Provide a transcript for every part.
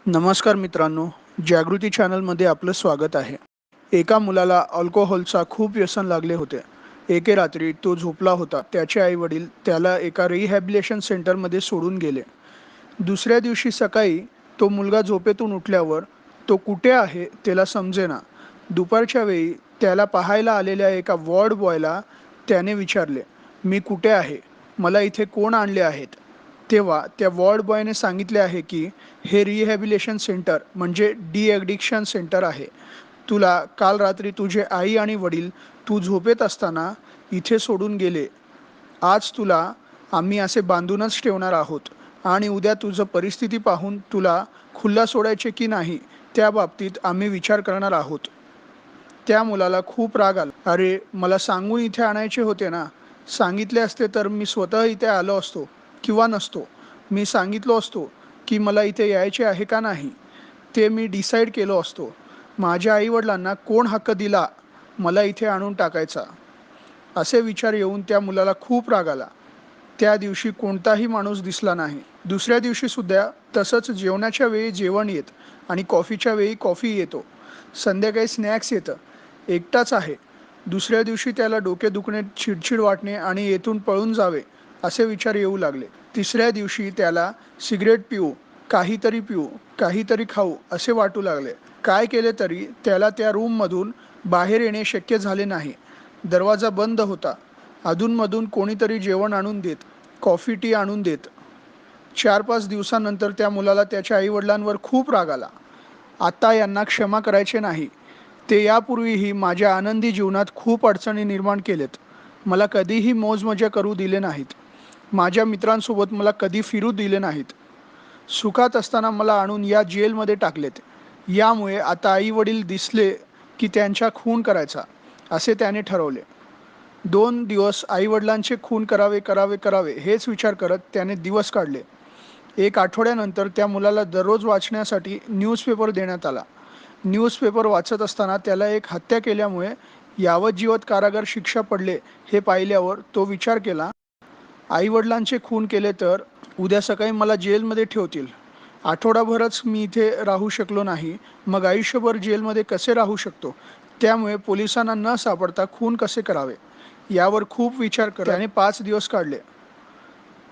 नमस्कार मित्रांनो, जागृती चॅनलमध्ये आपलं स्वागत आहे. एका मुलाला अल्कोहोलचा खूप व्यसन लागले होते. एके रात्री तो झोपला होता. त्याचे आई-वडील त्याला एका रिहॅबिलिटेशन सेंटरमध्ये सोडून गेले. दुसऱ्या दिवशी सकाळी तो मुलगा झोपेतून उठल्यावर तो कुठे आहे त्याला समजेना. दुपारच्या वेळी त्याला पाहायला आलेल्या एका वॉर्ड बॉयला त्याने विचारले, "मी कुठे आहे? मला इथे कोण आणले आहेत?" तेव्हा त्या वॉर्ड बॉयने सांगितले आहे की हे रिहॅबिलिटेशन सेंटर म्हणजे डी ॲडिक्शन सेंटर आहे. तुला काल रात्री तुझे आई आणि वडील तू झोपेत असताना इथे सोडून गेले. आज तुला आम्ही असे बांधूनच ठेवणार आहोत आणि उद्या तुझं परिस्थिती पाहून तुला खुल्ला सोडायचे की नाही त्या बाबतीत आम्ही विचार करणार आहोत. त्या मुलाला खूप राग आला. "अरे, मला सांगून इथे आणायचे होते ना. सांगितले असते तर मी स्वतः इथे आलो असतो किंवा नसतो. मी सांगितलो असतो की मला इथे यायचे आहे का नाही, ते मी डिसाईड केलो असतो. माझ्या आई-वडिलांना कोण हक्क दिला मला इथे आणून टाकायचा?" असे विचार येऊन त्या मुलाला खूप राग आला. त्या दिवशी कोणताही माणूस दिसला नाही. दुसऱ्या दिवशी सुद्धा तसंच जेवणाच्या वेळी जेवण येत आणि कॉफीच्या वेळी कॉफी येतो. संध्याकाळी स्नॅक्स येतं. एकटाच आहे. दुसऱ्या दिवशी त्याला डोके दुखणे, चिडचिड वाटणे आणि येथून पळून जावे असे विचार येऊ लागले. तिसऱ्या दिवशी त्याला सिगारेट पिऊ, काहीतरी पिऊ, काहीतरी खाऊ असे वाटू लागले. काय केले तरी त्याला त्या रूममधून बाहेर येणे शक्य झाले नाही. दरवाजा बंद होता. अधूनमधून कोणीतरी जेवण आणून देत, कॉफी टी आणून देत. 4-5 दिवसानंतर त्या मुलाला त्याच्या आईवडिलांवर खूप राग आला. आता यांना क्षमा करायचे नाही. ते यापूर्वीही माझ्या आनंदी जीवनात खूप अडचणी निर्माण केलेत. मला कधीही मौज-मजा करू दिले नाहीत. माझ्या मित्रांसोबत मला कधी फिरू दिले नाहीत. सुखात असताना मला आणून या जेलमध्ये टाकलेत. यामुळे आता आई-वडील दिसले की त्यांचा खून करायचा, असे त्याने ठरवले. 2 दिवस आई-वडिलांचे खून करावे हेच विचार करत त्याने दिवस काढले. 1 आठवड्यानंतर त्या मुलाला दररोज वाचण्यासाठी न्यूजपेपर देण्यात आला. न्यूजपेपर वाचत असताना त्याला एक हत्या केल्यामुळे यावज्जीवन कारागार शिक्षा पडले हे पाहिल्यावर तो विचार केला, आई-वडिलांचे खून केले तर उद्या सकाळी मला जेलमध्ये ठेवतील. आठवडाभरच मी इथे राहू शकलो नाही, मग आयुष्यभर जेलमध्ये कसे राहू शकतो? त्यामुळे पोलिसांना न सापडता खून कसे करावे? यावर खूप विचार करत त्याने 5 दिवस काढले.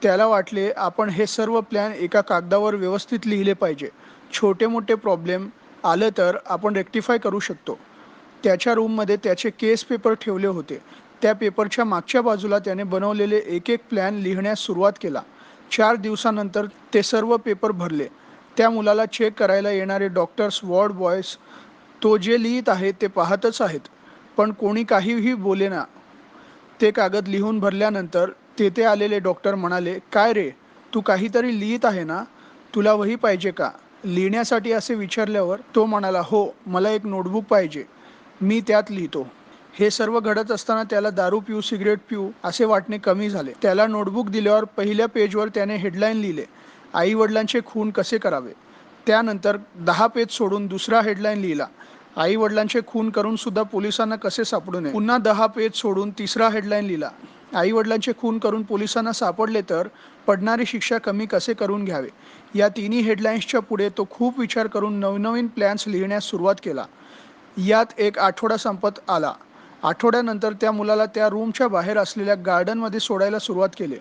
त्याला वाटले आपण हे सर्व प्लॅन एका कागदावर व्यवस्थित लिहिले पाहिजे. छोटे-मोठे प्रॉब्लेम आले तर आपण रेक्टिफाय करू शकतो. त्याच्या रूममध्ये त्याचे केस पेपर ठेवले होते. त्या पेपरच्या मागच्या बाजूला त्याने बनवलेले एक-एक प्लॅन लिहिण्यास सुरुवात केला. 4 दिवसानंतर ते सर्व पेपर भरले. त्या मुलाला चेक करायला येणारे डॉक्टर्स, वॉर्ड बॉयज तो जे लिहीत आहे ते पाहतच आहेत. पण कोणी काहीही बोलेना. ते कागद लिहून भरल्यानंतर तेथे आलेले डॉक्टर म्हणाले, "काय रे, तू काहीतरी लिहीत आहे ना? तुला वही पाहिजे का?" लिहिण्यासाठी असे विचारल्यावर तो म्हणाला, "हो, मला एक नोटबुक पाहिजे. मी त्यात लिहितो." हे सर्व घडत असताना त्याला दारू पिऊ, सिगारेट पिऊ असे वाटणे कमी झाले. त्याला नोटबुक दिल्यावर पहिल्या पेजवर त्याने हेडलाईन लिहिले, "आई-वडिलांचे खून कसे करावे?" त्यानंतर 10 पेज सोडून दुसरा हेडलाईन लिहिला, "आई-वडिलांचे खून करून सुद्धा पोलिसांना कसे सापडू नये?" पुन्हा 10 पेज सोडून तिसरा हेडलाईन लिहिला, "आई-वडिलांचे खून करून पोलिसांना सापडले तर पडणारी शिक्षा कमी कसे करून घ्यावे?" या तिन्ही हेडलाईन्सच्या पुढे तो खूप विचार करून नवनवीन प्लॅन्स लिहिण्यास सुरुवात केला. यात 1 आठवडा संपत आला. आठवड्यानंतर त्या मुलाला त्या रूमच्या बाहेर असलेल्या गार्डनमध्ये सोडायला सुरुवात केली.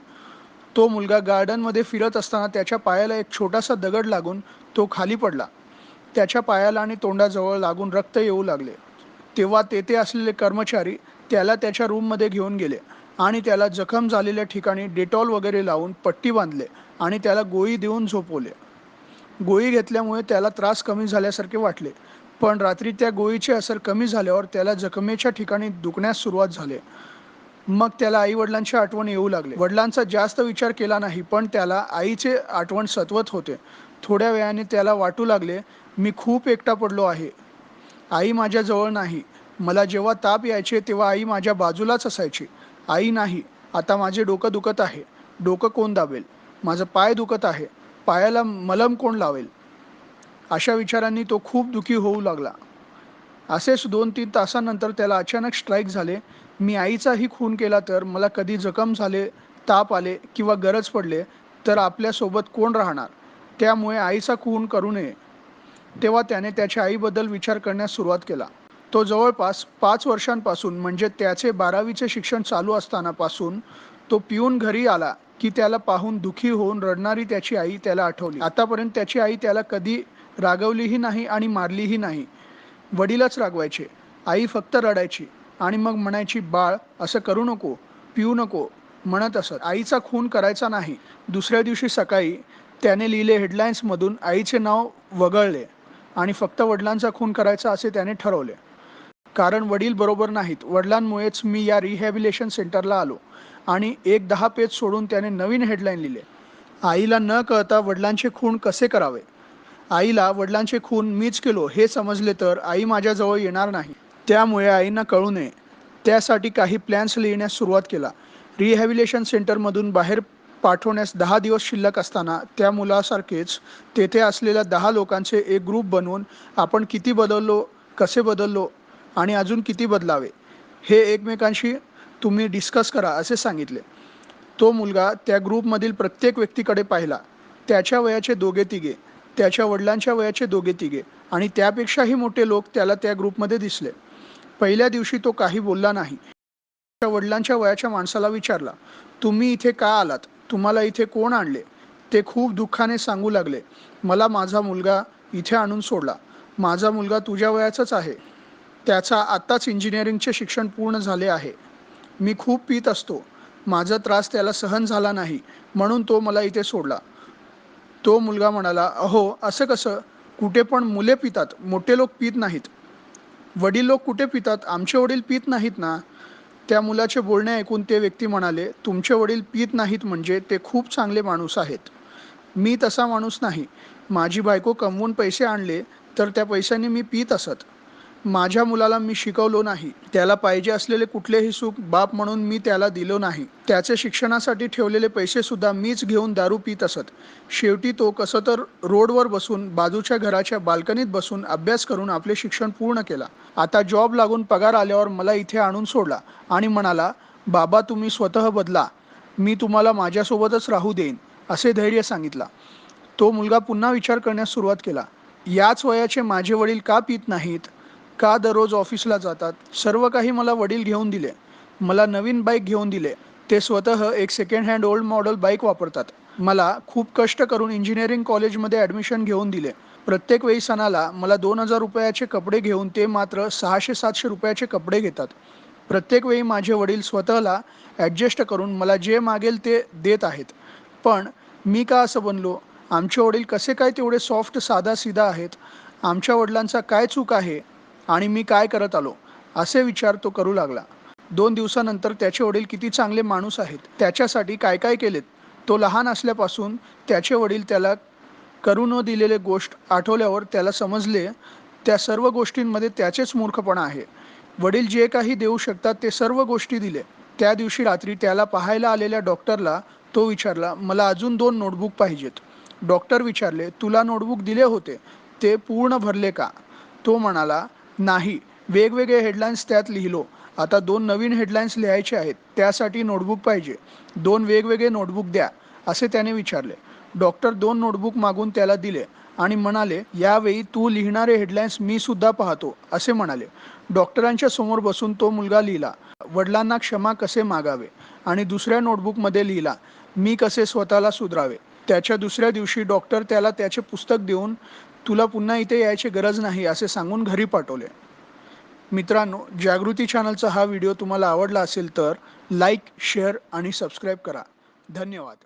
तो मुलगा गार्डनमध्ये फिरत असताना त्याच्या पायाला एक छोटासा दगड लागून तो खाली पडला. त्याच्या पायाला आणि तोंडाजवळ लागून रक्त येऊ लागले. तेव्हा तेथे असलेले कर्मचारी त्याला त्याच्या रूममध्ये घेऊन गेले आणि त्याला जखम झालेल्या ठिकाणी डेटॉल वगैरे लावून पट्टी बांधले आणि त्याला गोळी देऊन झोपवले. गोळी घेतल्यामुळे त्याला त्रास कमी झाल्यासारखे वाटले. पण रात्री त्या गोळीचे असर कमी झाल्यावर त्याला जखमेच्या ठिकाणी दुखण्यास सुरुवात झाली. मग त्याला आई-वडिलांची आठवण येऊ लागली. वडिलांचा जास्त विचार केला नाही, पण त्याला आईचे आठवण सतवत होते. थोड्या वेळाने त्याला वाटू लागले, "मी खूप एकटा पडलो आहे. आई माझ्याजवळ नाही. मला जेव्हा ताप यायचे तेव्हा आई माझ्या बाजूलाच असायची. आई नाही. आता माझे डोकं दुखत आहे. डोकं कोण दाबेल? माझा पाय दुखत आहे. पायाला मलम कोण लावेल?" अशा विचारांनी तो खूप दुःखी होऊ लागला. असेच 2-3 तासानंतर त्याला अचानक स्ट्राईक झाले, "मी आईचाही खून केला तर मला कधी जखम झाले, ताप आले किंवा गरज पडले तर आपल्यासोबत कोण राहणार? त्यामुळे आईचा खून करू नये." तेव्हा त्याने त्याच्या आईबद्दल विचार करण्यास सुरुवात केला. तो जवळपास 5 वर्षांपासून म्हणजे त्याचे 12वीचे शिक्षण चालू असतानापासून तो पिऊन घरी आला की त्याला पाहून दुःखी होऊन रडणारी त्याची आई त्याला आठवली. आतापर्यंत त्याची आई त्याला कधी रागवलीही नाही आणि मारलीही नाही. वडीलच रागवायचे. आई फक्त रडायची आणि मग म्हणायची, "बाळ, असं करू नको, पिऊ नको," म्हणत असत. आईचा खून करायचा नाही. दुसऱ्या दिवशी सकाळी त्याने लिहिले हेडलाईन्समधून आईचे नाव वगळले आणि फक्त वडिलांचा खून करायचा असे त्याने ठरवले. कारण वडील बरोबर नाहीत. वडिलांमुळेच मी या रिहॅबिलिटेशन सेंटरला आलो आणि एक 10 पेज सोडून त्याने नवीन हेडलाईन लिहिले. आईला न कळता वडिलांचे खून कसे करावे. आईला वडिलांचे खून मीच केलो हे समजले तर आई माझ्याजवळ येणार नाही. त्यामुळे आईंना कळू नये त्यासाठी काही प्लॅन्स लिहिण्यास सुरुवात केला. रिहॅबिलिटेशन सेंटरमधून बाहेर पाठवण्यास 10 दिवस शिल्लक असताना त्या मुलासारखेच तेथे असलेल्या 10 लोकांचे एक ग्रुप बनवून आपण किती बदललो, कसे बदललो आणि अजून किती बदलावे हे एकमेकांशी तुम्ही डिस्कस करा असे सांगितले. तो मुलगा त्या ग्रुपमधील प्रत्येक व्यक्तीकडे पाहिला. त्याच्या वयाचे दोघे तिघे, त्याच्या वडिलांच्या वयाचे दोघे तिघे आणि त्यापेक्षाही मोठे लोक त्याला त्या ग्रुपमध्ये दिसले. पहिल्या दिवशी तो काही बोलला नाही. त्याच्या वडिलांच्या वयाच्या माणसाला विचारला, "तुम्ही इथे का आलात? तुम्हाला इथे कोण आणले?" ते खूप दुःखाने सांगू लागले, "मला माझा मुलगा इथे आणून सोडला. माझा मुलगा तुझ्या वयाचाच आहे. त्याचा आत्ताच इंजिनिअरिंगचे शिक्षण पूर्ण झाले आहे. मी खूप पीत असतो. माझा त्रास त्याला सहन झाला नाही म्हणून तो मला इथे सोडला." तो मुलगा म्हणाला, "अहो, असं कसं? कुठे पण मुले पितात, मोठे लोक पीत नाहीत. वडील लोक कुठे पितात? आमचे वडील पीत नाहीत ना." त्या मुलाचे बोलणे ऐकून ते व्यक्ती म्हणाले, "तुमचे वडील पीत नाहीत म्हणजे ते खूप चांगले माणूस आहेत. मी तसा माणूस नाही. माझी बायको कमवून पैसे आणले तर त्या पैशाने मी पीत असत. माझ्या मुलाला मी शिकवलो नाही. त्याला पाहिजे असलेले कुठलेही सुख बाप म्हणून मी त्याला दिलो नाही. त्याचे शिक्षणासाठी ठेवलेले पैसे सुद्धा मीच घेऊन दारू पीत असत. शेवटी तो कसं तर रोडवर बसून बाजूच्या घराच्या बाल्कनीत बसून अभ्यास करून आपले शिक्षण पूर्ण केला. आता जॉब लागून पगार आल्यावर मला इथे आणून सोडला आणि म्हणाला, 'बाबा, तुम्ही स्वतः बदला. मी तुम्हाला माझ्यासोबतच राहू देईन,' असे धैर्य सांगितला." तो मुलगा पुन्हा विचार करण्यास सुरुवात केला. याच वयाचे माझे वडील का पित नाहीत? का दररोज ऑफिसला जातात? सर्व काही मला वडील घेऊन दिले. मला नवीन बाईक घेऊन दिले. ते स्वतः एक second hand old model bike वापरतात. मला खूप कष्ट करून इंजिनिअरिंग कॉलेजमध्ये ॲडमिशन घेऊन दिले. प्रत्येक वेळी सणाला मला 2,000 रुपयाचे कपडे घेऊन ते मात्र 600-700 रुपयाचे कपडे घेतात. प्रत्येक वेळी माझे वडील स्वतःला ॲडजस्ट करून मला जे मागेल ते देत आहेत. पण मी का असं बनलो? आमचे वडील कसे काय तेवढे सॉफ्ट साधा-सिधा आहेत? आमच्या वडिलांचा काय चूक आहे? आणि मी काय करत आलो? असे विचार तो करू लागला. 2 दिवसानंतर त्याचे वडील किती चांगले माणूस आहेत, त्याच्यासाठी काय काय केलेत. तो लहान असल्यापासून त्याचे वडील त्याला करू न दिलेले गोष्ट आठवल्यावर त्याला समजले त्या सर्व गोष्टींमध्ये त्याचेच मूर्खपणा आहे. वडील जे काही देऊ शकतात ते सर्व गोष्टी दिले. त्या दिवशी रात्री त्याला पाहायला आलेल्या डॉक्टरला तो विचारला, "मला अजून 2 नोटबुक पाहिजेत." डॉक्टर विचारले, "तुला नोटबुक दिले होते, ते पूर्ण भरले का?" तो म्हणाला, "नाही, वेगवेगळे हेडलाईन्स त्यात लिहिलो. आता 2 नवीन हेडलाईन्स लिहायचे आहेत. त्यासाठी नोटबुक पाहिजे. 2 वेगवेगळे नोटबुक द्या," असे त्याने विचारले. डॉक्टर 2 नोटबुक मागून त्याला दिले आणि म्हणाले, "यावेळी तू लिहिणारे हेडलाईन्स मी सुद्धा पाहतो," असे म्हणाले. डॉक्टरांच्या समोर बसून तो मुलगा लिहिला, "वडिलांना क्षमा कसे मागावे," आणि दुसऱ्या नोटबुकमध्ये लिहिला, "मी कसे स्वतःला सुधारावे." त्याच्या दुसऱ्या दिवशी डॉक्टर त्याला त्याचे पुस्तक देऊन, "तुला पुन्हा इथे यायची गरज नाही," असे सांगून घरी पाठवले. मित्रांनो, जागृती चॅनलचा हा व्हिडिओ तुम्हाला आवडला असेल तर लाईक, शेअर आणि सबस्क्राईब करा. धन्यवाद.